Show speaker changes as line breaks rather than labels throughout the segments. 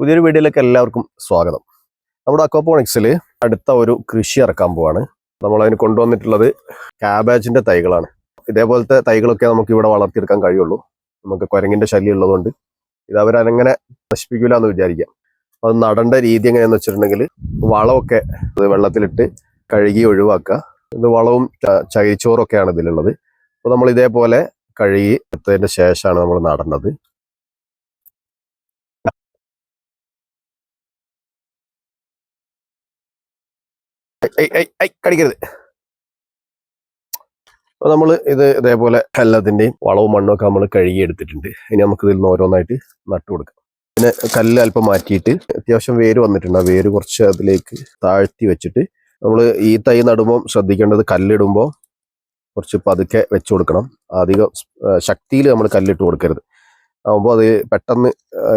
പുതിയൊരു വീഡിയോയിലേക്ക് എല്ലാവർക്കും സ്വാഗതം. നമ്മുടെ അക്വാപോണിക്സിൽ അടുത്ത ഒരു കൃഷി ഇറക്കാൻ പോവാണ്. നമ്മളതിന് കൊണ്ടുവന്നിട്ടുള്ളത് ക്യാബേജിന്റെ തൈകളാണ്. ഇതേപോലത്തെ തൈകളൊക്കെ നമുക്ക് ഇവിടെ വളർത്തിയെടുക്കാൻ കഴിയുള്ളൂ. നമുക്ക് കുരങ്ങിന്റെ ശല്യം ഉള്ളതുകൊണ്ട് ഇത് അവരങ്ങനെ നശിപ്പിക്കില്ല എന്ന് വിചാരിക്കാം. അത് നടേണ്ട രീതി എങ്ങനെയാന്ന് വെച്ചിട്ടുണ്ടെങ്കിൽ വളമൊക്കെ വെള്ളത്തിലിട്ട് കഴുകി ഒഴിവാക്കുക. ഇത് വളവും ചകിരിച്ചോറൊക്കെയാണ് ഇതിലുള്ളത്. അപ്പോൾ നമ്മൾ ഇതേപോലെ കഴുകി എടുത്തതിന് ശേഷമാണ് നമ്മൾ നടേണ്ടത്. കടിക്കരുത്. അപ്പോൾ നമ്മൾ ഇതേപോലെ എല്ലാത്തിൻ്റെയും വളവും മണ്ണും ഒക്കെ നമ്മൾ കഴുകി എടുത്തിട്ടുണ്ട്. ഇനി നമുക്ക് ഇതിൽ നിന്ന് ഓരോന്നായിട്ട് നട്ടു കൊടുക്കാം. പിന്നെ കല്ല് അല്പം മാറ്റിയിട്ട് അത്യാവശ്യം വേര് വന്നിട്ടുണ്ട്. ആ വേര് കുറച്ച് അതിലേക്ക് താഴ്ത്തി വെച്ചിട്ട് നമ്മൾ ഈ തൈ നടുമ്പോൾ ശ്രദ്ധിക്കേണ്ടത് കല്ലിടുമ്പോൾ കുറച്ച് പതുക്കെ വെച്ച് കൊടുക്കണം. അധികം ശക്തിയിൽ നമ്മൾ കല്ലിട്ട് കൊടുക്കരുത്. ആകുമ്പോൾ അത് പെട്ടെന്ന്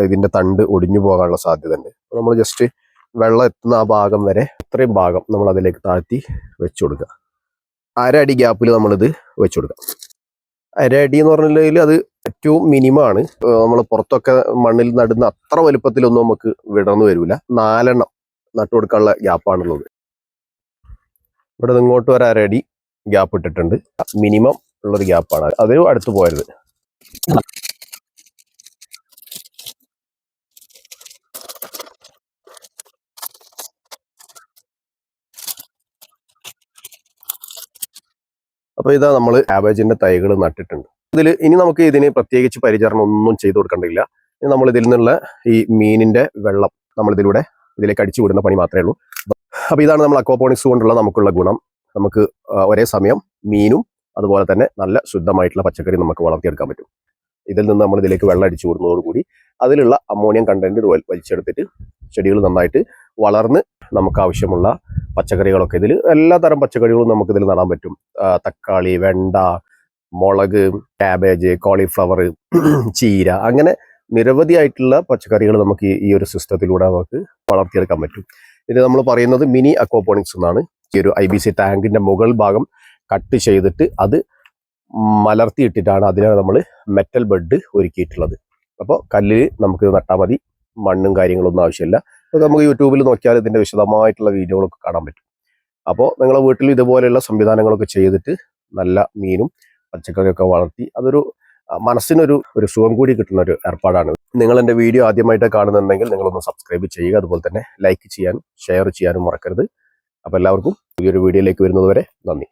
ഇതിൻ്റെ തണ്ട് ഒടിഞ്ഞു പോകാനുള്ള സാധ്യത ഉണ്ട്. നമ്മൾ ജസ്റ്റ് വെള്ളം എത്തുന്ന ആ ഭാഗം വരെ ഇത്രയും ഭാഗം നമ്മൾ അതിലേക്ക് താഴ്ത്തി വെച്ചു കൊടുക്കുക. 1/2 അടി ഗ്യാപ്പിൽ നമ്മളിത് വെച്ചു കൊടുക്കാം. 1/2 അടി എന്ന് പറഞ്ഞിട്ടുണ്ടെങ്കിൽ അത് ഏറ്റവും മിനിമമാണ്. നമ്മൾ പുറത്തൊക്കെ മണ്ണിൽ നടുന്ന അത്ര വലുപ്പത്തിലൊന്നും നമുക്ക് വിടർന്നു വരില്ല. 4 എണ്ണം നട്ടു കൊടുക്കാനുള്ള ഗ്യാപ്പാണുള്ളത്. ഇവിടെ ഇങ്ങോട്ട് ഒരു 1/2 അടി ഗ്യാപ്പ് ഇട്ടിട്ടുണ്ട്. മിനിമം ഉള്ളൊരു ഗ്യാപ്പാണ്. അതിന് അടുത്ത് പോയത്. അപ്പോൾ ഇതാ നമ്മൾ ക്യാബേജിന്റെ തൈകൾ നട്ടിട്ടുണ്ട്. ഇനി നമുക്ക് ഇതിന് പ്രത്യേകിച്ച് പരിചരണം ഒന്നും ചെയ്തു കൊടുക്കേണ്ടില്ല. നമ്മൾ ഇതിൽ നിന്നുള്ള ഈ മീനിന്റെ വെള്ളം നമ്മൾ ഇതിലേക്ക് അടിച്ചു വിടുന്ന പണി മാത്രമേ ഉള്ളൂ. അപ്പോൾ ഇതാണ് നമ്മൾ അക്വാപോണിക്സ് കൊണ്ടുള്ള നമുക്കുള്ള ഗുണം. നമുക്ക് ഒരേ സമയം മീനും അതുപോലെ തന്നെ നല്ല ശുദ്ധമായിട്ടുള്ള പച്ചക്കറി നമുക്ക് വളർത്തിയെടുക്കാൻ പറ്റും. ഇതിൽ നിന്ന് നമ്മൾ ഇതിലേക്ക് വെള്ളം അടിച്ചു വിടുന്നതോടുകൂടി അതിലുള്ള അമോണിയം കണ്ടന്റ് വലിച്ചെടുത്തിട്ട് ചെടികൾ നന്നായിട്ട് വളർന്ന് നമുക്ക് ആവശ്യമുള്ള പച്ചക്കറികളൊക്കെ ഇതിൽ എല്ലാ തരം പച്ചക്കറികളും നമുക്ക് ഇതിൽ നടാൻ പറ്റും. തക്കാളി, വെണ്ട, മുളക്, ക്യാബേജ്, കോളിഫ്ലവർ, ചീര, അങ്ങനെ നിരവധിയായിട്ടുള്ള പച്ചക്കറികൾ നമുക്ക് ഈ ഒരു സിസ്റ്റത്തിലൂടെ നമുക്ക് വളർത്തിയെടുക്കാൻ പറ്റും. ഇത് നമ്മൾ പറയുന്നത് മിനി അക്വാപോണിക്സ് എന്നാണ്. ഈ ഒരു IBC ടാങ്കിന്റെ മുകൾ ഭാഗം കട്ട് ചെയ്തിട്ട് അത് മലർത്തിയിട്ടിട്ടാണ് അതിനാണ് നമ്മൾ മെറ്റൽ ബെഡ് ഒരുക്കിയിട്ടുള്ളത്. അപ്പോൾ കല്ലിൽ നമുക്ക് നട്ടാൽ മതി, മണ്ണും കാര്യങ്ങളൊന്നും ആവശ്യമില്ല. അപ്പോൾ നമുക്ക് യൂട്യൂബിൽ നോക്കിയാൽ ഇതിൻ്റെ വിശദമായിട്ടുള്ള വീഡിയോകളൊക്കെ കാണാൻ പറ്റും. അപ്പോൾ നിങ്ങളുടെ വീട്ടിൽ ഇതുപോലെയുള്ള സംവിധാനങ്ങളൊക്കെ ചെയ്തിട്ട് നല്ല മീനും പച്ചക്കറിയൊക്കെ വളർത്തി അതൊരു മനസ്സിനൊരു സുഖം കൂടി കിട്ടുന്ന ഒരു ഏർപ്പാടാണ്. നിങ്ങൾ എൻ്റെ വീഡിയോ ആദ്യമായിട്ട് കാണുന്നുണ്ടെങ്കിൽ നിങ്ങളൊന്ന് സബ്സ്ക്രൈബ് ചെയ്യുക. അതുപോലെ തന്നെ ലൈക്ക് ചെയ്യാനും ഷെയർ ചെയ്യാനും മറക്കരുത്. അപ്പോൾ എല്ലാവർക്കും പുതിയൊരു വീഡിയോയിലേക്ക് വരുന്നത് വരെ നന്ദി.